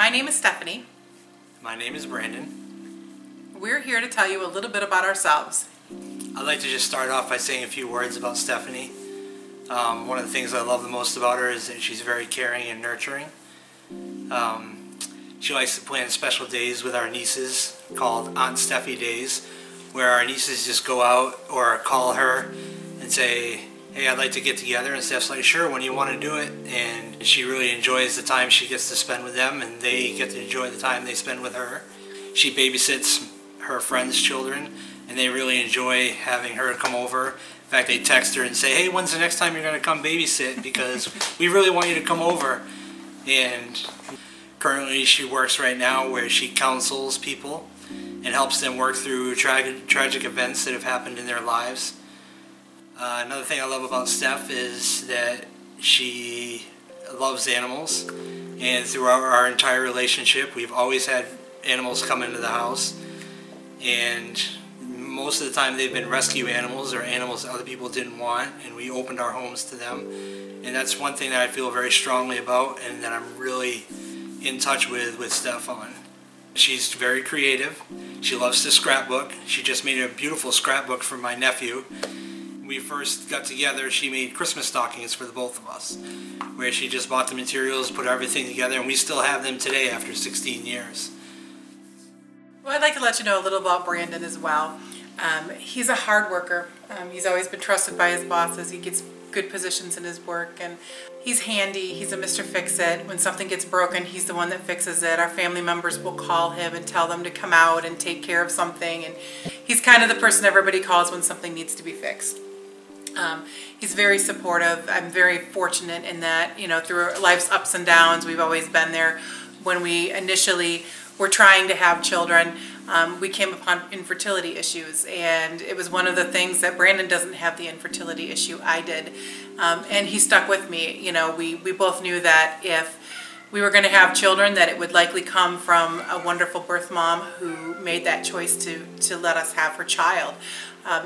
My name is Stephanie. My name is Brandon. We're here to tell you a little bit about ourselves. I'd like to just start off by saying a few words about Stephanie. One of the things I love the most about her is that she's very caring and nurturing. She likes to plan special days with our nieces called Aunt Steffi Days, where our nieces just go out or call her and say, hey, I'd like to get together, and Steph's like, sure, when you want to do it. And she really enjoys the time she gets to spend with them, and they get to enjoy the time they spend with her. She babysits her friends' children, and they really enjoy having her come over. In fact, they text her and say, hey, when's the next time you're going to come babysit, because we really want you to come over. And currently she works right now where she counsels people and helps them work through tragic events that have happened in their lives. Another thing I love about Steph is that she loves animals, and throughout our entire relationship we've always had animals come into the house, and most of the time they've been rescue animals or animals that other people didn't want, and we opened our homes to them. And that's one thing that I feel very strongly about and that I'm really in touch with Steph on. She's very creative. She loves to scrapbook. She just made a beautiful scrapbook for my nephew. When we first got together, she made Christmas stockings for the both of us, where she just bought the materials, put everything together, and we still have them today after 16 years. Well, I'd like to let you know a little about Brandon as well. He's a hard worker. He's always been trusted by his bosses. He gets good positions in his work, and he's handy. He's a Mr. Fix-It. When something gets broken, he's the one that fixes it. Our family members will call him and tell them to come out and take care of something, and he's kind of the person everybody calls when something needs to be fixed. He's very supportive. I'm very fortunate in that, you know, through life's ups and downs, we've always been there. When we initially were trying to have children, we came upon infertility issues, and it was one of the things that Brandon doesn't have the infertility issue. I did, and he stuck with me. You know, we both knew that if we were going to have children, that it would likely come from a wonderful birth mom who made that choice to let us have her child.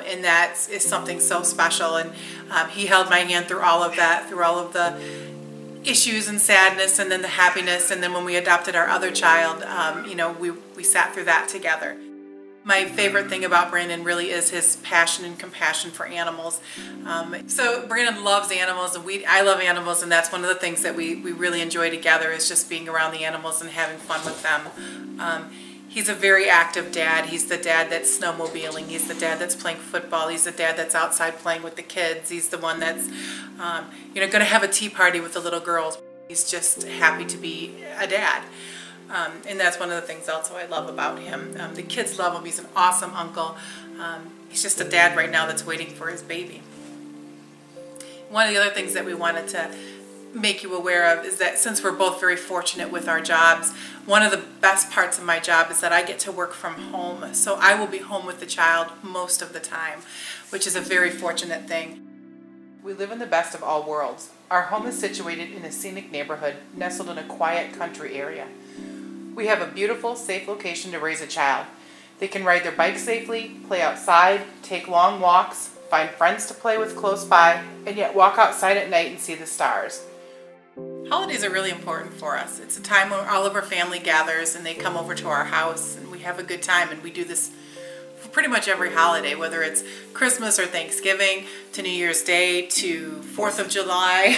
And that is something so special, and he held my hand through all of that, through all of the issues and sadness, and then the happiness. And then when we adopted our other child, you know, we sat through that together. My favorite thing about Brandon really is his passion and compassion for animals. So Brandon loves animals, and I love animals, and that's one of the things that we really enjoy together, is just being around the animals and having fun with them. He's a very active dad. He's the dad that's snowmobiling. He's the dad that's playing football. He's the dad that's outside playing with the kids. He's the one that's, you know, going to have a tea party with the little girls. He's just happy to be a dad. And that's one of the things also I love about him. The kids love him. He's an awesome uncle. He's just a dad right now that's waiting for his baby. One of the other things that we wanted to make you aware of is that since we're both very fortunate with our jobs, one of the best parts of my job is that I get to work from home. So I will be home with the child most of the time, which is a very fortunate thing. We live in the best of all worlds. Our home is situated in a scenic neighborhood nestled in a quiet country area. We have a beautiful, safe location to raise a child. They can ride their bike safely, play outside, take long walks, find friends to play with close by, and yet walk outside at night and see the stars. Holidays are really important for us. It's a time when all of our family gathers and they come over to our house, and we have a good time, and we do this for pretty much every holiday, whether it's Christmas or Thanksgiving to New Year's Day to 4th of July,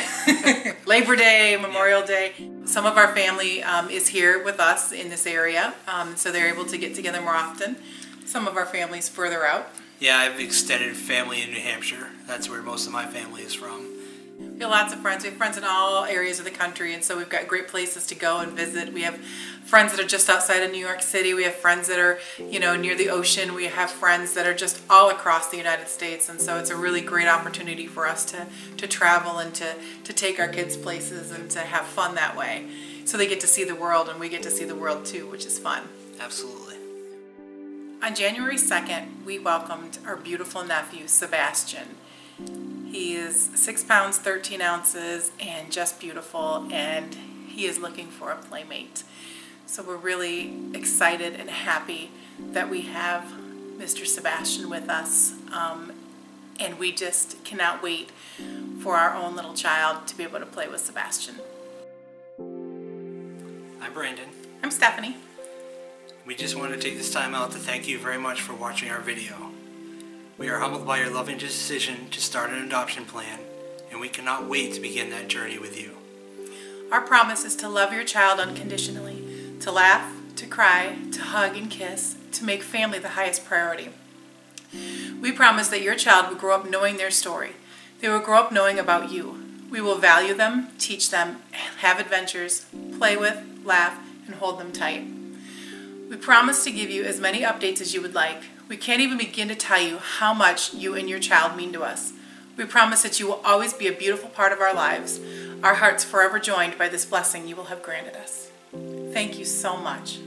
Labor Day, Memorial Day. Some of our family is here with us in this area, so they're able to get together more often. Some of our family's further out. Yeah, I have extended family in New Hampshire. That's where most of my family is from. We have lots of friends. We have friends in all areas of the country, and so we've got great places to go and visit. We have friends that are just outside of New York City. We have friends that are, you know, near the ocean. We have friends that are just all across the United States, and so it's a really great opportunity for us to travel and to take our kids places and to have fun that way. So they get to see the world, and we get to see the world too, which is fun. Absolutely. On January 2nd, we welcomed our beautiful nephew, Sebastian. He is 6 pounds, 13 ounces, and just beautiful, and he is looking for a playmate. So we're really excited and happy that we have Mr. Sebastian with us, and we just cannot wait for our own little child to be able to play with Sebastian. I'm Brandon. I'm Stephanie. We just want to take this time out to thank you very much for watching our video. We are humbled by your loving decision to start an adoption plan, and we cannot wait to begin that journey with you. Our promise is to love your child unconditionally, to laugh, to cry, to hug and kiss, to make family the highest priority. We promise that your child will grow up knowing their story. They will grow up knowing about you. We will value them, teach them, have adventures, play with, laugh, and hold them tight. We promise to give you as many updates as you would like. We can't even begin to tell you how much you and your child mean to us. We promise that you will always be a beautiful part of our lives, our hearts forever joined by this blessing you will have granted us. Thank you so much.